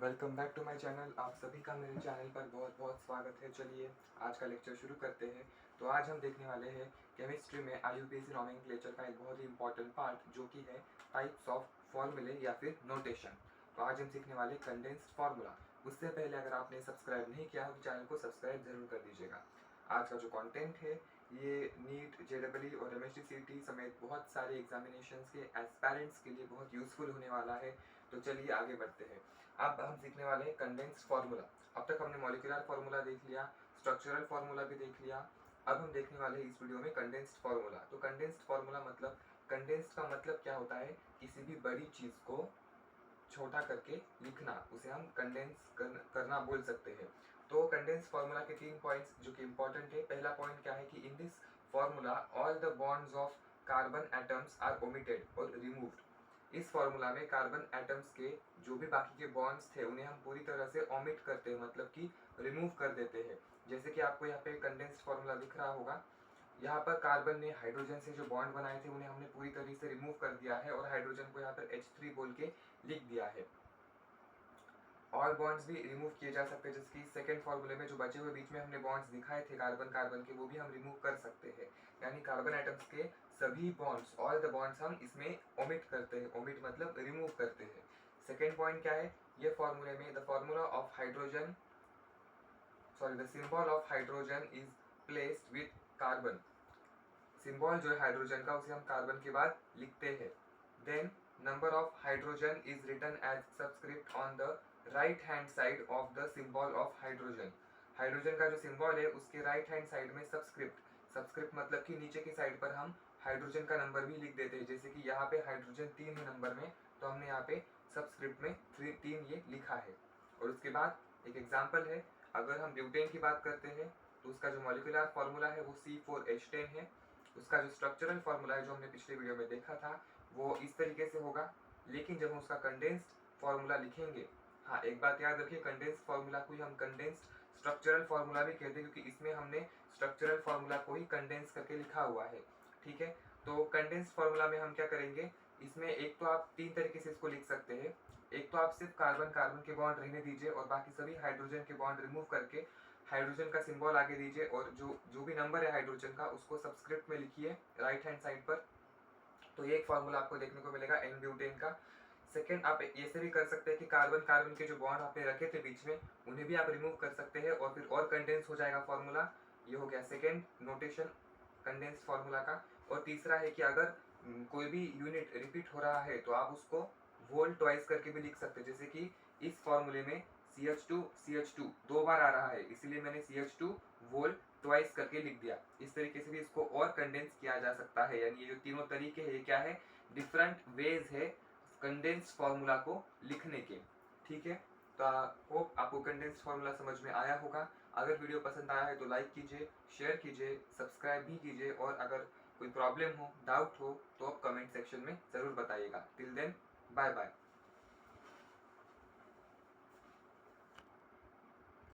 Welcome back to my channel. आप सभी का मेरे चैनल पर बहुत बहुत स्वागत है। चलिए आज का लेक्चर शुरू करते हैं। तो आज हम देखने वाले हैं केमिस्ट्री में IUPAC नॉमेनक्लेचर का एक बहुत ही इंपॉर्टेंट पार्ट जो कि है टाइप्स ऑफ फॉर्मूले या फिर नोटेशन। तो आज हम सीखने वाले कंडेंस्ड फार्मूला। उससे पहले अगर आपने सब्सक्राइब नहीं किया हो तो चैनल को सब्सक्राइब जरूर कर दीजिएगा। आज का जो कंटेंट है ये नीट, JEE और MHTCT समेत बहुत सारे एग्जामिनेशंस के एस्पायरेंट्स के लिए बहुत यूजफुल होने वाला है। तो चलिए आगे बढ़ते हैं। अब हम सीखने वाले हैं कंडेंस्ड फार्मूला। अब तक हमने मॉलिक्यूलर फार्मूला देख लिया, स्ट्रक्चरल फार्मूला भी देख लिया। अब हम देखने वाले हैं इस वीडियो में कंडेंस्ड फार्मूला। तो कंडेंस्ड फार्मूला मतलब, कंडेंस्ड का मतलब क्या होता है? किसी भी बड़ी चीज को छोटा करके लिखना, उसे हम करना बोल सकते हैं। तो कंडेंस फार्मूला के 3 पॉइंट्स जो कि इंपॉर्टेंट है। पहला पॉइंट क्या है कि in this formula all the bonds of carbon atoms are omitted और रिमूव्ड। इस फार्मूला में कार्बन एटम्स के जो भी बाकी के बॉन्ड्स थे उन्हें हम पूरी तरह से ओमिट करते हैं, मतलब कि रिमूव कर देते हैं। जैसे कि आपको यहाँ पे कंडेंस्ड फार्मूला दिख रहा होगा। यहाँ पर कार्बन ने हाइड्रोजन से जो बॉन्ड बनाए थे उन्हें हमने पूरी तरीके से रिमूव कर दिया है और हाइड्रोजन को यहाँ पर H3 बोल के लिख दिया है। और बॉन्ड्स भी रिमूव किए जा सकते हैं, जैसे कि सेकंड फार्मूले में जो बचे हुए बीच में हमने बॉन्ड्स दिखाए थे कार्बन कार्बन के, वो भी हम रिमूव कर सकते हैं। यानी कार्बन एटम्स के सभी बॉन्ड्स, ऑल द बॉन्ड्स हम इसमें ओमिट करते हैं। ओमिट मतलब रिमूव करते हैं। सेकेंड पॉइंट क्या है? ये फार्मूले में the formula of hydrogen, the symbol of hydrogen is placed with carbon. Symbol जो है हाइड्रोजन का उसे हम कार्बन के बाद लिखते हैं। Then number of hydrogen is written as subscript on the right hand side of the symbol of hydrogen. Hydrogen का जो सिंबल है उसके राइट हैंड साइड में सबस्क्रिप्ट, सबस्क्रिप्ट मतलब कि नीचे की साइड पर हम हाइड्रोजन का नंबर भी लिख देते हैं। जैसे कि यहाँ पे हाइड्रोजन 3 है नंबर में, तो हमने यहाँ पे सबस्क्रिप्ट में 3 ये लिखा है। और उसके बाद एक एग्जाम्पल है, अगर हम ब्यूटेन की बात करते हैं तो उसका जो मॉलिक्यूलर फार्मूला है वो C4H10 है। उसका जो स्ट्रक्चरल फार्मूला है जो हमने पिछले वीडियो में देखा था वो इस तरीके से होगा। लेकिन जब हम उसका कंडेंस्ड फार्मूला लिखेंगे, हाँ एक बात याद रखिए, कंडेंस्ड फार्मूला को ही हम कंडेंस्ड स्ट्रक्चरल फार्मूला भी कहते हैं, क्योंकि इसमें हमने स्ट्रक्चरल फार्मूला को ही कंडेंस करके लिखा हुआ है। ठीक है, तो कंडेंस्ड फार्मूला में हम क्या करेंगे, इसमें एक तो आप 3 तरीके से इसको लिख सकते हैं। एक तो आप सिर्फ कार्बन कार्बन के बॉन्ड रहने दीजिए और बाकी सभी हाइड्रोजन के बॉन्ड रिमूव करके हाइड्रोजन का सिंबल आगे दीजिए और जो जो भी नंबर है हाइड्रोजन का उसको सबस्क्रिप्ट में लिखिए राइट हैंड साइड पर। तो ये एक फार्मूला आपको देखने को मिलेगा एन ब्यूटेन का। सेकेंड, आप ऐसे भी कर सकते हैं कि कार्बन कार्बन के जो बॉन्ड आपने रखे थे बीच में उन्हें भी आप रिमूव कर सकते हैं और फिर और कंडेंस हो जाएगा फार्मूला। ये हो गया सेकेंड नोटेशन कंडेंस फार्मूला का। और तीसरा है कि अगर कोई भी यूनिट रिपीट हो रहा है तो आप उसको वोल्ट ट्वाइस करके भी लिख सकते हैं। जैसे कि इस फॉर्मूले में CH2 2 बार आ रहा है, इसीलिए मैंने CH2 वोल्ट ट्वाइस करके लिख दिया। इस तरीके से भी इसको और कंडेंस किया जा सकता है। यानी ये जो तीनों तरीके हैं ये क्या है, डिफरेंट वेज है कंडेंस्ड फार्मूला को लिखने के। ठीक है, तो होप आपको कंडेंस्ड फार्मूला समझ में आया होगा। अगर वीडियो पसंद आया है तो लाइक कीजिए, शेयर कीजिए, सब्सक्राइब भी कीजिए और अगर कोई प्रॉब्लम हो, डाउट हो तो आप कमेंट सेक्शन में ज़रूर बताइएगा। Till then bye bye.